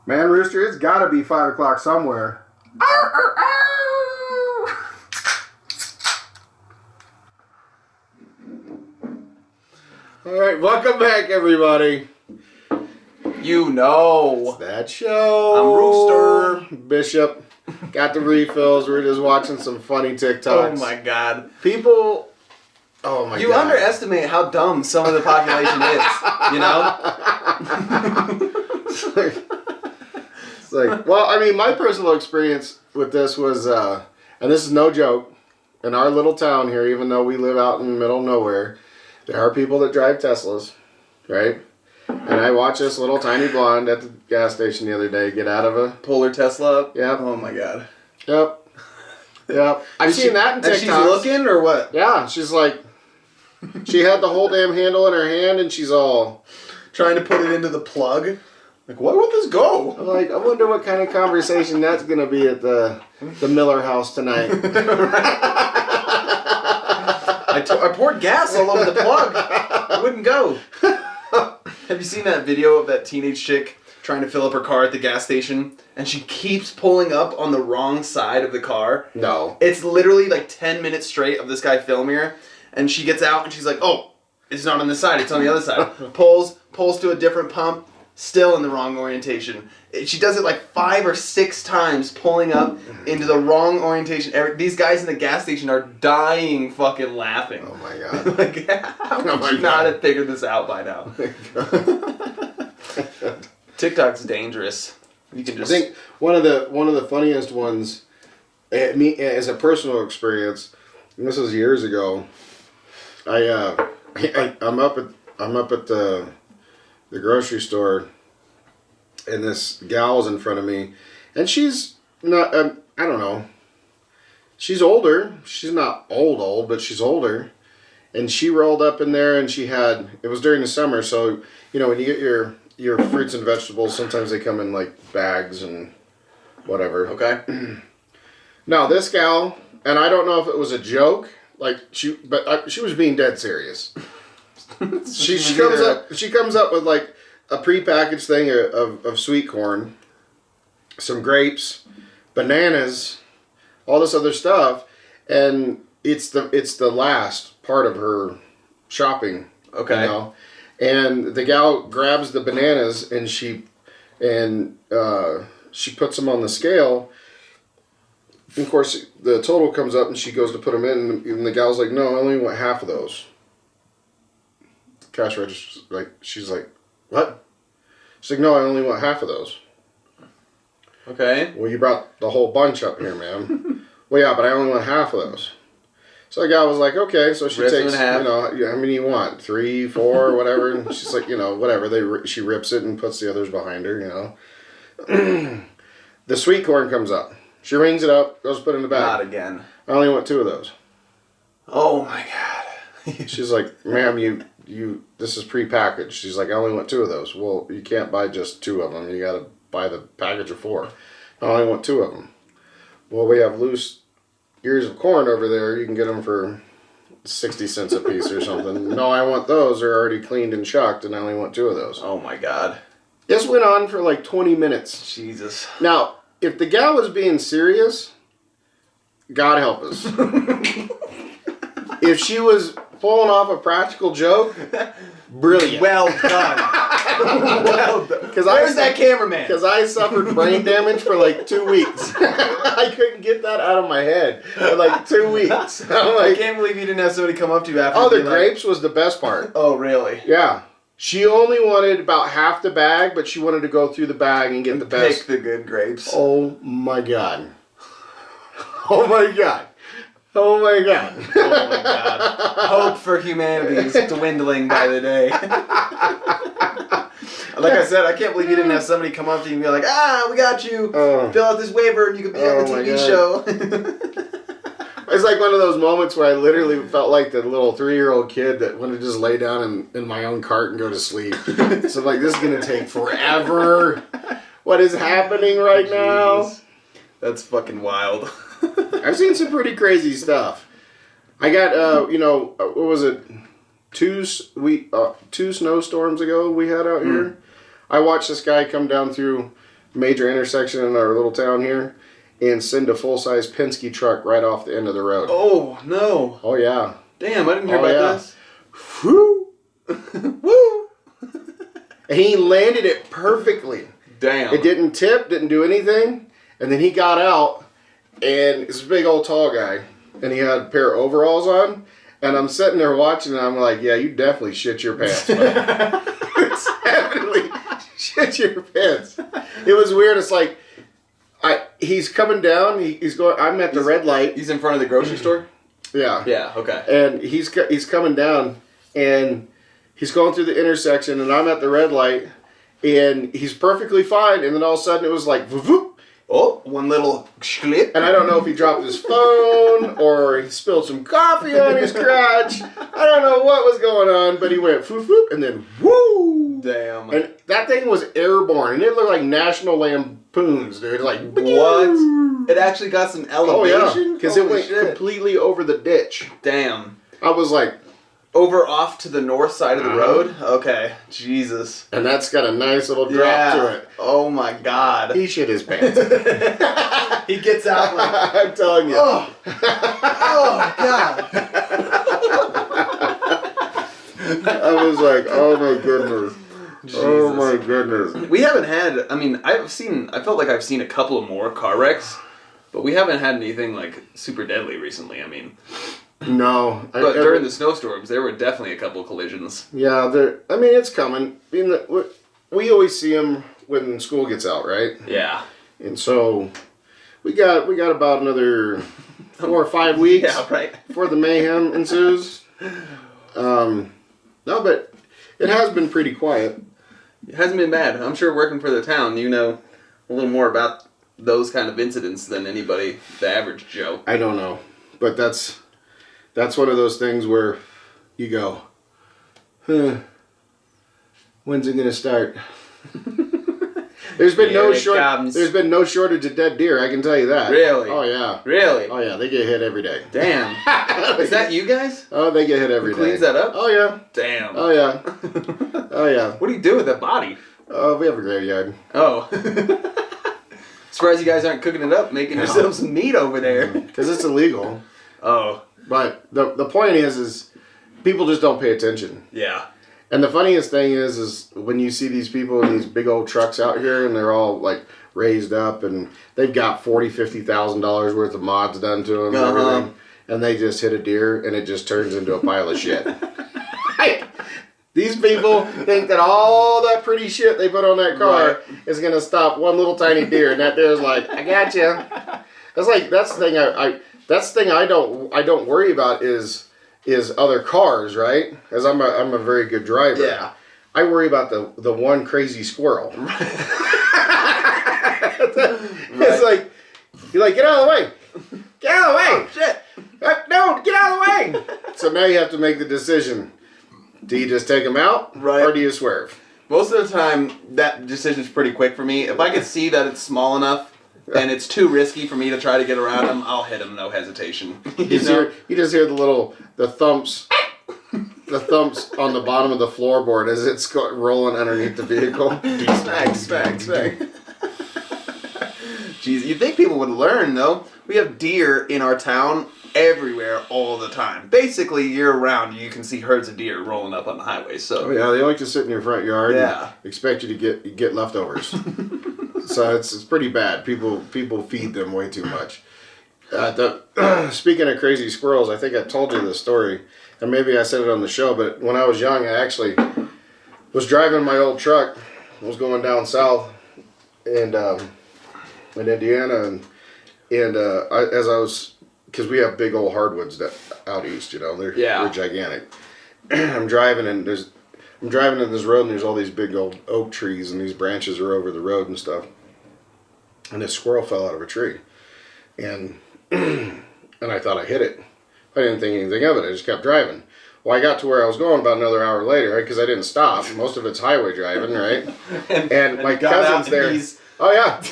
Man, Rooster, it's got to be 5 o'clock somewhere. All right, welcome back, everybody. You know. It's that show. I'm Rooster. Bishop. Got the refills. We're just watching some funny TikToks. Oh, my God. People... Oh, my God. You underestimate how dumb some of the population is, you know? It's like, well, I mean, my personal experience with this was, and this is no joke, in our little town here, even though we live out in the middle of nowhere, there are people that drive Teslas, right? And I watched this little tiny blonde at the gas station the other day get out of a... Pull her Tesla up? Yep. Oh, my God. Yep. I've seen that in TikToks. And she's looking, or what? Yeah, she's like... She had the whole damn handle in her hand, and she's all... Trying to put it into the plug? Like, where would this go? I'm like, I wonder what kind of conversation that's going to be at the Miller house tonight. I poured gas all over the plug. It wouldn't go. Have you seen that video of that teenage chick trying to fill up her car at the gas station, and she keeps pulling up on the wrong side of the car? No. It's literally like 10 minutes straight of this guy filming her, and she gets out and she's like, oh, it's not on this side, it's on the other side. Pulls to a different pump, still in the wrong orientation. She does it like 5 or 6 times, pulling up into the wrong orientation. These guys in the gas station are dying fucking laughing. Oh my God. Like, how could you not have figured this out by now? TikTok's dangerous. You can just... I think one of the funniest ones, me as a personal experience, and this was years ago. I'm up at the grocery store, and this gal's in front of me, and she's not, I don't know, she's older. She's not old, but she's older. And she rolled up in there, and it was during the summer, so, you know, when you get your fruits and vegetables, sometimes they come in, like, bags and whatever. Okay. Now, this gal, and I don't know if it was a joke, she was being dead serious. She comes up with, like, a prepackaged thing of sweet corn, some grapes, bananas, all this other stuff, and it's the last part of her shopping. Okay. You know? And the gal grabs the bananas and she puts them on the scale. And of course, the total comes up and she goes to put them in, and the gal's like, "No, I only want half of those." Cash register, she's like, "What?" She's like, "No, I only want half of those." Okay. "Well, you brought the whole bunch up here, ma'am." "Well, yeah, but I only want half of those." So the guy was like, "Okay." So she takes, how many you want? 3, 4, whatever. And she's like, whatever. She rips it and puts the others behind her, The sweet corn comes up. She rings it up, goes to put it in the bag. Not again. "I only want 2 of those." Oh my God. She's like, "Ma'am, you this is prepackaged." She's like, "I only want 2 of those." "Well, you can't buy just 2 of them. You got to buy the package of 4. "I only want 2 of them." "Well, we have loose ears of corn over there. You can get them for 60 cents a piece or something." "No, I want those. They're already cleaned and chucked, and I only want 2 of those." Oh my God. This went on for like 20 minutes. Jesus. Now, if the gal was being serious, God help us. If she was pulling off a practical joke, brilliant. Well done. Well done. Where's that cameraman? Because I suffered brain damage for like 2 weeks. I couldn't get that out of my head for like 2 weeks. I can't believe you didn't have somebody come up to you after. Oh, the grapes was the best part. Oh, really? Yeah. She only wanted about half the bag, but she wanted to go through the bag and get the best. Pick the good grapes. Oh my God. Oh my God. Oh my God. Oh my God. Hope for humanity is dwindling by the day. Like I said, I can't believe you didn't have somebody come up to you and be like, we got you. Fill out this waiver and you can be on the TV show. It's like one of those moments where I literally felt like the little 3-year-old kid that wanted to just lay down in my own cart and go to sleep. So like, this is going to take forever. What is happening right now? That's fucking wild. I've seen some pretty crazy stuff. I got, what was it? 2 snowstorms ago we had out here. I watched this guy come down through major intersection in our little town here and send a full-size Penske truck right off the end of the road. Oh, no. Oh, yeah. Damn, I didn't hear Oh, about yeah. this. Woo! Woo! And he landed it perfectly. Damn. It didn't tip, didn't do anything. And then he got out, and it's a big old tall guy. And he had a pair of overalls on. And I'm sitting there watching, and I'm like, yeah, you definitely shit your pants, man. It's definitely shit your pants. It was weird. It's like, he's coming down. He's going. I'm at the red light. He's in front of the grocery store? Yeah. Yeah, okay. And he's coming down, and he's going through the intersection, and I'm at the red light, and he's perfectly fine. And then all of a sudden, it was like, whoop. Oh, one little schlip. And I don't know if he dropped his phone or he spilled some coffee on his crotch. I don't know what was going on, but he went whoop whoop and then woo. Damn. And that thing was airborne, and it looked like National Lampoons, dude. Like what? It actually got some elevation? Oh yeah, because it went completely over the ditch. Damn. I was like, over off to the north side of the road? Okay. Jesus. and that's got a nice little drop to it. Oh my God. He shit his pants. He gets out like, I'm telling you. oh God. I was like, oh my goodness. Jesus. Oh my goodness. We haven't had, I mean, I felt like I've seen a couple of more car wrecks, but we haven't had anything like super deadly recently. I mean, No. but during the snowstorms, there were definitely a couple of collisions. Yeah, I mean, it's coming. We always see them when school gets out, right? Yeah. And so we got about another 4 or 5 weeks Yeah, right. before the mayhem ensues. No, but it has been pretty quiet. It hasn't been bad. I'm sure working for the town, you know a little more about those kind of incidents than anybody, the average Joe. I don't know, but that's one of those things where you go, huh, when's it gonna start? There's been there's been no shortage of dead deer, I can tell you that. Really? Oh yeah. Really? Oh yeah, they get hit every day. Damn. Is that you guys? Oh, they get hit every day. Cleans that up? Oh yeah. Damn. Oh yeah. Oh yeah. What do you do with that body? Oh, we have a graveyard. Oh. Surprised you guys aren't cooking it up, making yourselves some meat over there. Because it's illegal. Oh. But the point is people just don't pay attention. Yeah. And the funniest thing is when you see these people in these big old trucks out here and they're all like raised up and they've got $40,000-$50,000 worth of mods done to them and everything, and they just hit a deer and it just turns into a pile of shit. These people think that all that pretty shit they put on that car is gonna stop one little tiny deer, and that deer's like, I got you. That's the thing I don't worry about is other cars, right? As I'm a very good driver. Yeah. I worry about the one crazy squirrel. It's like, you're like, get out of the way. Get out of the way. Oh, shit. No, get out of the way. So now you have to make the decision. Do you just take them out? Right. Or do you swerve? Most of the time, that decision's pretty quick for me. If I can see that it's small enough and it's too risky for me to try to get around them, I'll hit them, no hesitation. You just hear the thumps. The thumps on the bottom of the floorboard as it's rolling underneath the vehicle. Smack. Jeez, you'd think people would learn, though. We have deer in our town everywhere all the time. Basically, year-round, you can see herds of deer rolling up on the highway. So Oh yeah, they like to sit in your front yard Yeah. and expect you to get leftovers. So it's pretty bad. People feed them way too much. Speaking of crazy squirrels, I think I told you this story, and maybe I said it on the show, but when I was young, I actually was driving my old truck. I was going down south and in Indiana, because we have big old hardwoods out east, they're gigantic. I'm driving in this road, and there's all these big old oak trees, and these branches are over the road and stuff. And this squirrel fell out of a tree, and I thought I hit it. I didn't think anything of it. I just kept driving. Well, I got to where I was going about another hour later, right? Because I didn't stop. Most of it's highway driving, right? and my cousin's there. Oh yeah,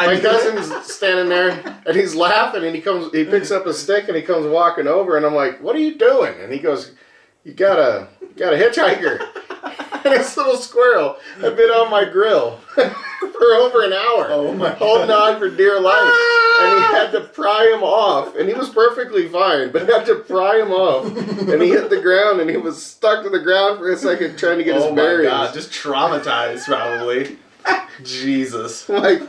my cousin's standing there, and he's laughing, and he picks up a stick, and he comes walking over, and I'm like, "What are you doing?" And he goes, "You got a hitchhiker." this little squirrel had been on my grill for over an hour. Oh my holding on for dear life. And he had to pry him off. And he was perfectly fine, but he had to pry him off. And he hit the ground and he was stuck to the ground for a second trying to get his bearings. Oh my God, just traumatized probably. Jesus. Like,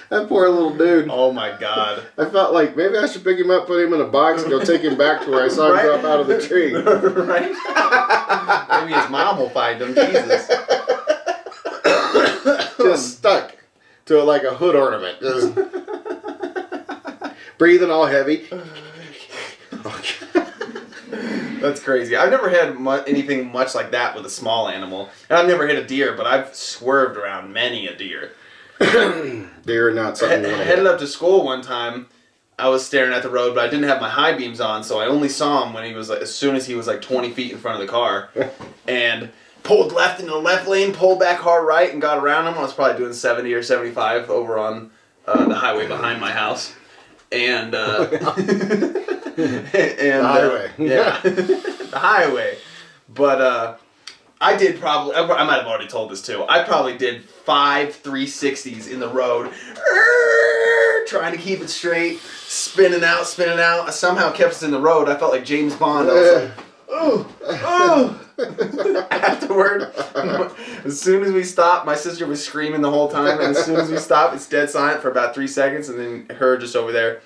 that poor little dude. Oh my God. I felt like maybe I should pick him up, put him in a box, and go take him back to where I saw him drop out of the tree. Right? Maybe his mom will find him. Jesus. Just stuck to like a hood ornament. Just breathing all heavy. That's crazy. I've never had anything much like that with a small animal. And I've never hit a deer, but I've swerved around many a deer. Deer are not something you want to headed up to school one time. I was staring at the road, but I didn't have my high beams on, so I only saw him when he was like, as soon as he was like 20 feet in front of the car, and pulled left into the left lane, pulled back hard right, and got around him. I was probably doing 70 or 75 over on the highway behind my house, and and the highway, yeah, the highway. But I did probably. I might have already told this too. I probably did 5 360s in the road, trying to keep it straight, spinning out. I somehow kept us in the road. I felt like James Bond. I was like, oh. Afterward, as soon as we stopped, my sister was screaming the whole time. And as soon as we stopped, it's dead silent for about 3 seconds, and then her just over there.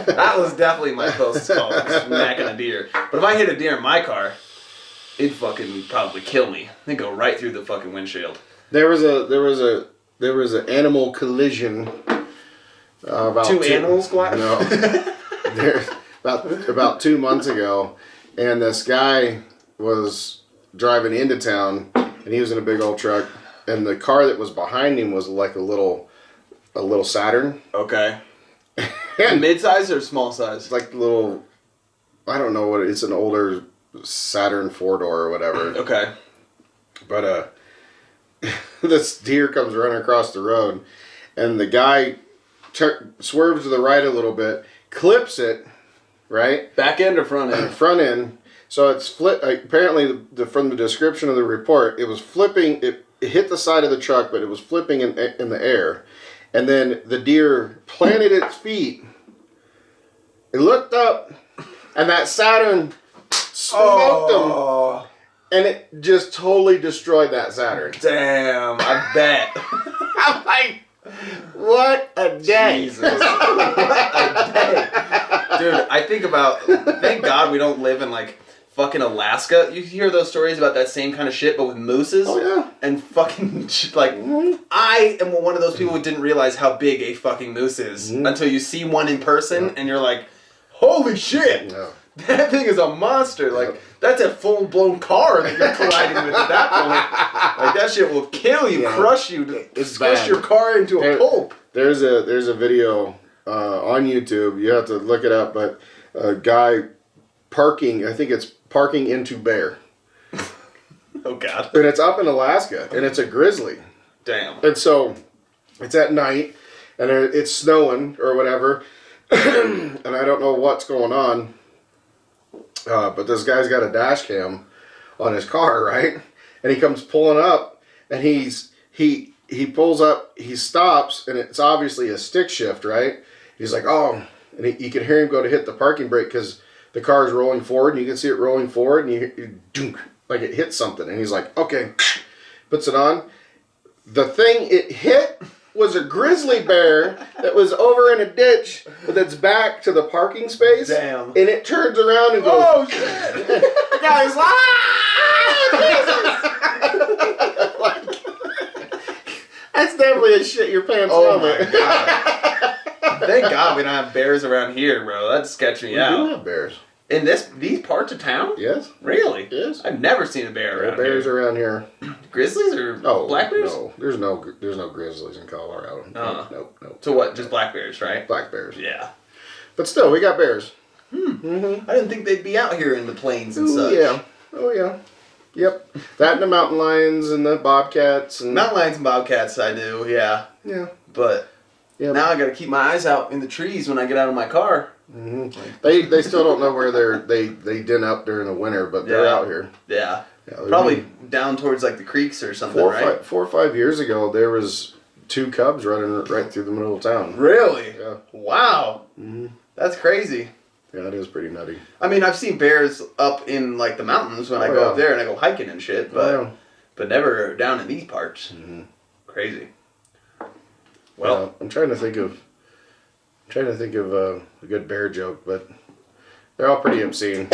That was definitely my closest call, smacking a deer. But if I hit a deer in my car, it'd fucking probably kill me. They'd go right through the fucking windshield. There was an animal collision. About two animals collided? No. About 2 months ago, and this guy was driving into town, and he was in a big old truck, and the car that was behind him was like a little Saturn. Okay. Mid-size or small size? It's like a little, I don't know what it's an older Saturn 4-door or whatever. Okay. But this deer comes running across the road, and the guy swerves to the right a little bit, clips it, right? Back end or front end? Front end. So it's apparently, from the description of the report, it was flipping. It hit the side of the truck, but it was flipping in the air. And then the deer planted its feet. It looked up, and that Saturn smoked him. And it just totally destroyed that Saturn. Damn, I bet. I'm like, what a day. Jesus. What a day. Dude, I think about, thank God we don't live in like fucking Alaska. You hear those stories about that same kind of shit, but with mooses? Oh, yeah. And fucking, like, I am one of those people who didn't realize how big a fucking moose is until you see one in person and you're like, holy shit! Yeah. That thing is a monster. Like, that's a full-blown car that you're colliding with at that point. Like, that shit will kill you, crush you, squish your car into a pulp. There's a video on YouTube. You have to look it up, but a guy parking, I think it's parking into bear. Oh, God. And it's up in Alaska, and it's a grizzly. Damn. And so, it's at night, and it's snowing, or whatever, and I don't know what's going on, but this guy's got a dash cam on his car, right? And he comes pulling up, and he pulls up, he stops, and it's obviously a stick shift, right? He's like, oh, and you can hear him go to hit the parking brake, because the car is rolling forward, and you can see it rolling forward, and you dunk, like it hits something. And he's like, okay, puts it on. The thing it hit was a grizzly bear that was over in a ditch with its back to the parking space. Damn. And it turns around and goes, oh, shit. The guy's like, Jesus! That's definitely a shit your pants moment. My God. Thank God we don't have bears around here, bro. That'd sketch me out. We do have bears. In these parts of town? Yes. Really? Yes. I've never seen a bear around Bears here. around here. Grizzlies or black bears? No, there's no grizzlies in Colorado. Nope. So what? Just black bears, right? Black bears. Yeah. But still, we got bears. I didn't think they'd be out here in the plains and such. Yeah. Oh yeah. Yep. That and the mountain lions and the bobcats and Mountain lions and bobcats I do, yeah. Yeah. But Yeah. Now I got to keep my eyes out in the trees when I get out of my car. Mm-hmm. They still don't know where they den up during the winter, but they're out here. Yeah. Yeah, Probably down towards like the creeks or something, right? 4 or 5 years ago, there was 2 cubs running right through the middle of town. Really? Yeah. Wow. Mm-hmm. That's crazy. Yeah, it is pretty nutty. I mean, I've seen bears up in like the mountains when I go up there and I go hiking and shit, but never down in these parts. Mm-hmm. Crazy. Well, I'm trying to think of a good bear joke, but they're all pretty obscene.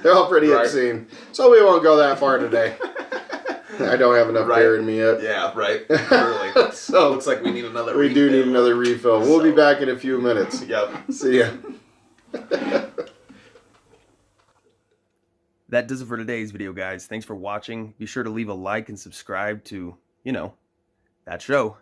They're all pretty obscene. So we won't go that far today. I don't have enough beer in me yet. Yeah, right. Really. So looks like we need another We do need another refill. We'll be back in a few minutes. Yep. See ya. That does it for today's video, guys. Thanks for watching. Be sure to leave a like and subscribe to, that show.